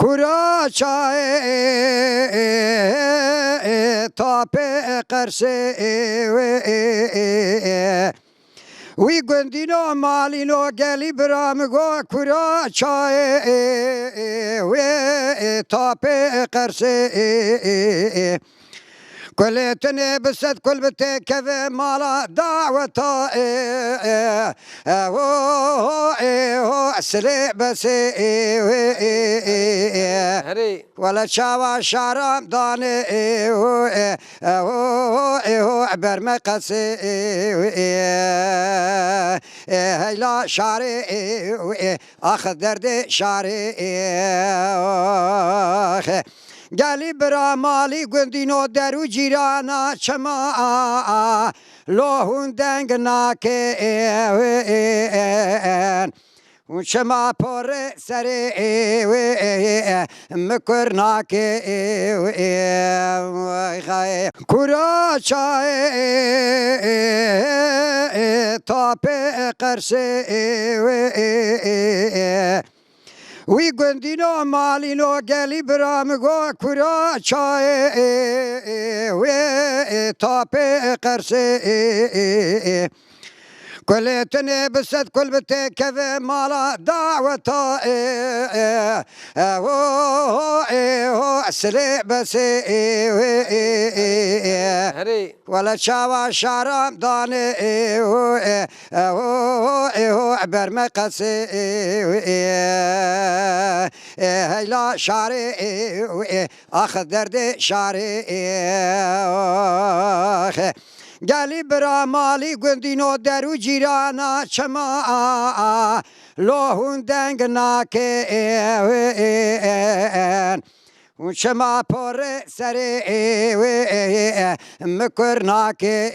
کورا چای تاپ قرصه وی گندینو مالینو گلی برامگو کورا چای وی تاپ قرصه كلتني بسد كل بتك مالا دعوة سلي بس ولا شاوا شارم داني برمقس هيلا شاري اخذ درد شاري گلی برا مالی گندینو درو جیرانا چما لوهون دنگ ناکن و چما پر سر مکر ناکن کورا چای تاپ قرصه وی گندینو مالینو گلی برامگو کورا چای وی تاپ قرصه كلتني بسد كل بتك مالا دعوة سلي بس ولا شاوا شارم داني برمقس هيلا شاري اخذ درد شاري گلی برا مالی گندینو درو جیرانا چما لوهون دنگ ناکن و چما پر سر مکر ناکن